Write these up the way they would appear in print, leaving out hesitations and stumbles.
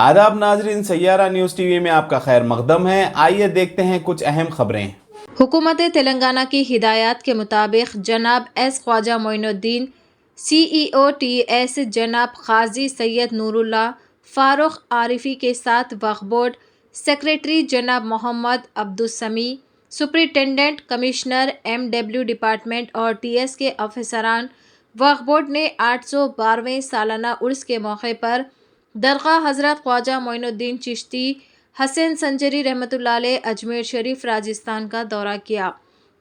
آداب ناظرین، سیارہ نیوز ٹی وی میں آپ کا خیر مقدم ہے۔ آئیے دیکھتے ہیں کچھ اہم خبریں۔ حکومت تلنگانہ کی ہدایات کے مطابق جناب ایس خواجہ معین الدین سی ای او ٹی ایس، جناب قاضی سید نور اللہ فاروق عارفی کے ساتھ وقف بورڈ سیکریٹری جناب Mohammed Abdussami, superintendent commissioner M W department اور ٹی ایس کے افسران، وقف بورڈ نے 812ویں سالانہ عرس کے موقع پر درگاہ حضرت خواجہ معین الدین چشتی حسین سنجری رحمۃ اللہ علیہ اجمیر شریف راجستھان کا دورہ کیا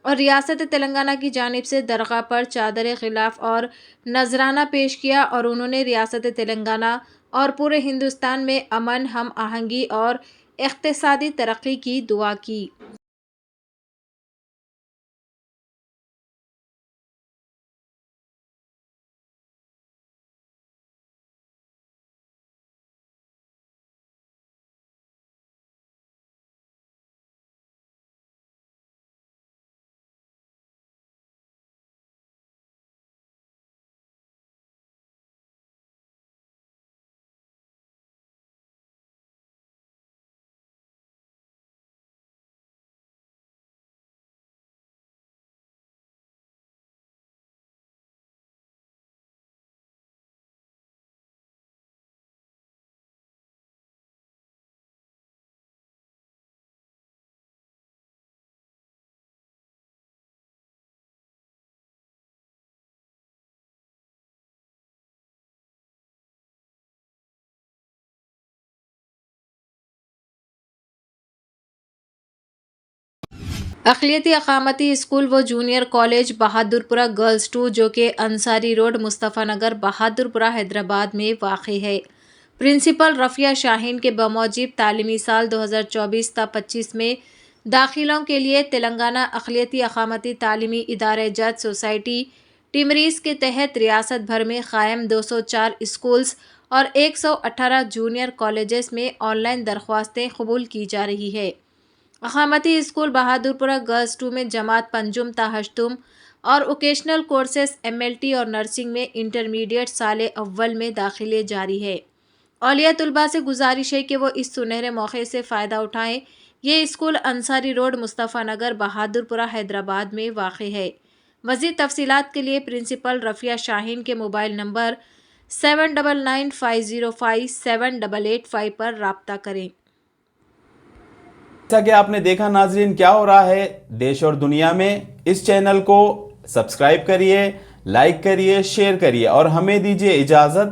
اور ریاست تلنگانہ کی جانب سے درگاہ پر چادر غلاف اور نذرانہ پیش کیا، اور انہوں نے ریاست تلنگانہ اور پورے ہندوستان میں امن، ہم آہنگی اور اقتصادی ترقی کی دعا کی۔ اقلیتی اقامتی اسکول و جونیئر کالج بہادرپورہ گرلز 2 جو کہ انصاری روڈ، مصطفیٰ نگر، بہادرپورہ، حیدرآباد میں واقع ہے، پرنسپل رفیہ شاہین کے بموجب تعلیمی سال 2024 تا 25 میں داخلوں کے لیے تلنگانہ اقلیتی اقامتی تعلیمی ادارے جج سوسائٹی ٹیمریز کے تحت ریاست بھر میں قائم 204 اسکولز اور 118 جونیئر کالجز میں آن لائن درخواستیں قبول کی جا رہی ہے۔ اقامتی اسکول بہادرپورہ گرلز 2 میں جماعت پنجم تا ہشتم اور اوکیشنل کورسز MLT اور نرسنگ میں انٹرمیڈیٹ سال اول میں داخلے جاری ہے۔ اولیاء طلباء سے گزارش ہے کہ وہ اس سنہرے موقع سے فائدہ اٹھائیں۔ یہ اسکول انصاری روڈ، مصطفیٰ نگر، بہادرپورہ، حیدرآباد میں واقع ہے۔ مزید تفصیلات کے لیے پرنسپل رفیہ شاہین کے موبائل نمبر 7995057885 پر رابطہ کریں۔ جیسا کہ آپ نے دیکھا ناظرین، کیا ہو رہا ہے دیش اور دنیا میں، اس چینل کو سبسکرائب کریے، لائک کریے، شیئر کریے اور ہمیں دیجیے اجازت۔